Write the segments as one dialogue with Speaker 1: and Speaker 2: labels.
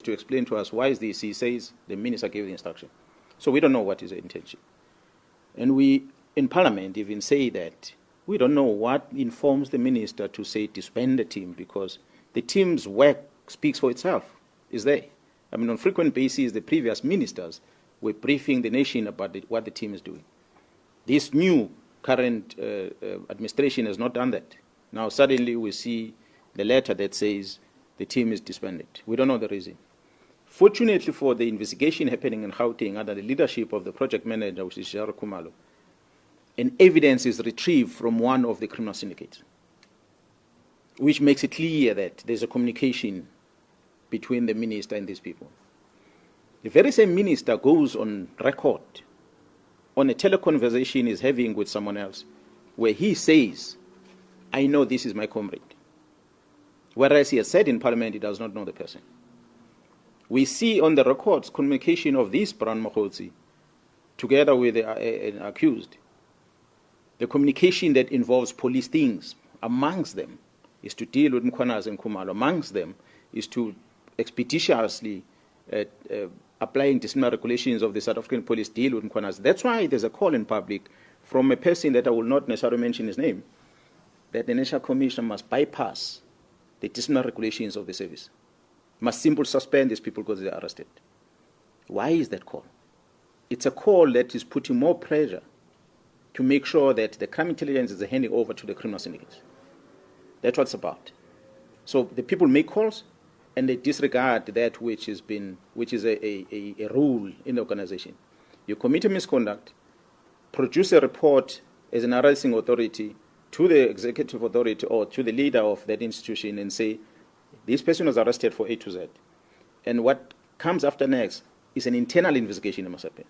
Speaker 1: to explain to us why is this. He says the minister gave the instruction. So we don't know what is the intention. And we, in Parliament, even say that we don't know what informs the minister to say disband the team, because the team's work speaks for itself, is there. I mean, on frequent basis, the previous ministers were briefing the nation about what the team is doing. This new current administration has not done that. Now suddenly we see the letter that says the team is disbanded. We don't know the reason. Fortunately for the investigation happening in Gauteng under the leadership of the project manager, which is Jaro Kumalo, and evidence is retrieved from one of the criminal syndicates, which makes it clear that there's a communication between the minister and these people. The very same minister goes on record on a teleconversation he's having with someone else, where he says, I know this is my comrade. Whereas he has said in Parliament he does not know the person. We see on the records communication of this Mkhwanazi together with an accused. The communication that involves police things amongst them is to deal with Mkhwanazi and Khumalo. Amongst them is to expeditiously applying disciplinary regulations of the South African police deal with Mkhwanazi. That's why there's a call in public from a person that I will not necessarily mention his name, that the National Commission must bypass the disciplinary regulations of the service, must simply suspend these people because they are arrested. Why is that call? It's a call that is putting more pressure to make sure that the crime intelligence is handing over to the criminal syndicates. That's what it's about. So the people make calls and they disregard that which is a rule in the organization. You commit a misconduct, produce a report as an arresting authority to the executive authority or to the leader of that institution and say, this person was arrested for A to Z. And what comes after next is an internal investigation that must happen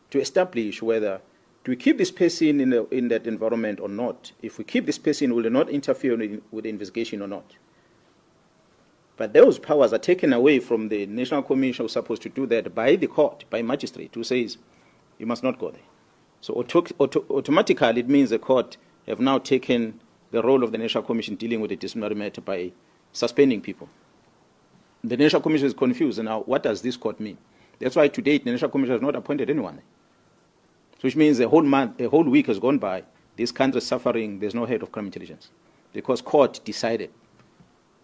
Speaker 1: to establish whether do we keep this person in that environment or not. If we keep this person, will it not interfere with the investigation or not? But those powers are taken away from the National Commission who's supposed to do that by the court, by magistrate, who says you must not go there. So automatically it means the court have now taken the role of the National Commission dealing with the disciplinary matter by suspending people. The National Commission is confused. And now what does this court mean? That's why to date the National Commission has not appointed anyone. Which means a whole week has gone by, this country is suffering, there's no head of crime intelligence. Because court decided,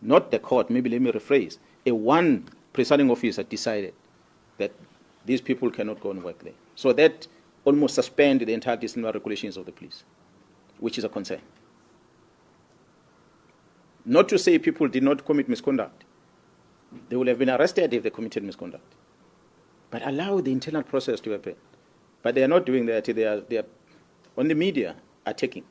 Speaker 1: not the court, maybe let me rephrase, one presiding officer decided that these people cannot go and work there. So that almost suspended the entire disciplinary regulations of the police, which is a concern. Not to say people did not commit misconduct. They would have been arrested if they committed misconduct. But allow the internal process to happen. But they are not doing that. They are on the media attacking.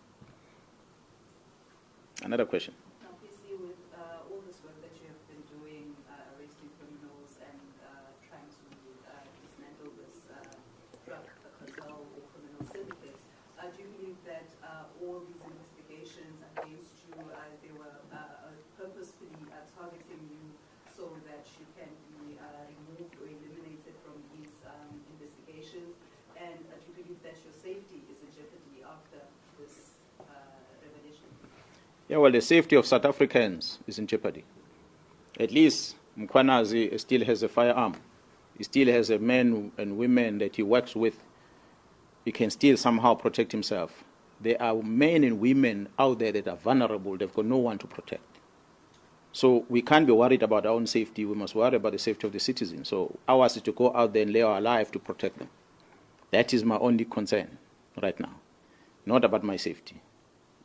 Speaker 1: Another question.
Speaker 2: Now, PC, with all this work that you have been doing, arresting criminals and trying to dismantle this drug cartel or criminal syndicates, do you believe that all these investigations against you, they were purposefully targeting you so that you can be removed or eliminated from these investigations? And do you believe that your safety is in jeopardy after this revelation?
Speaker 1: Yeah, well, the safety of South Africans is in jeopardy. At least Mkhwanazi still has a firearm. He still has a men and women that he works with. He can still somehow protect himself. There are men and women out there that are vulnerable. They've got no one to protect. So we can't be worried about our own safety. We must worry about the safety of the citizens. So ours is to go out there and lay our life to protect them. That is my only concern right now, not about my safety.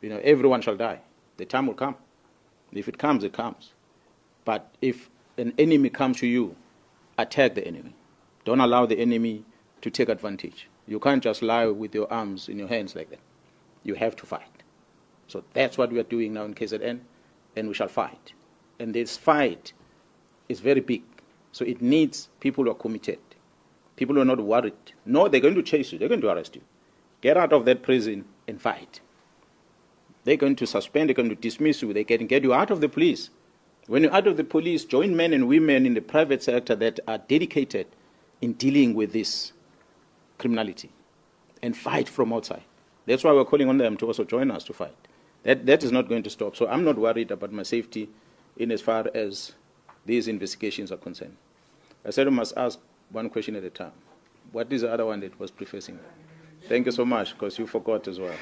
Speaker 1: You know, everyone shall die. The time will come. If it comes, it comes. But if an enemy comes to you, attack the enemy. Don't allow the enemy to take advantage. You can't just lie with your arms in your hands like that. You have to fight. So that's what we are doing now in KZN, and we shall fight. And this fight is very big. So it needs people who are committed. People who are not worried. No, they're going to chase you. They're going to arrest you. Get out of that prison and fight. They're going to suspend. They're going to dismiss you. They can get you out of the police. When you're out of the police, join men and women in the private sector that are dedicated in dealing with this criminality and fight from outside. That's why we're calling on them to also join us to fight. That is not going to stop. So I'm not worried about my safety in as far as these investigations are concerned. I said we must ask one question at a time. What is the other one that was prefacing that? Thank you so much, because you forgot as well.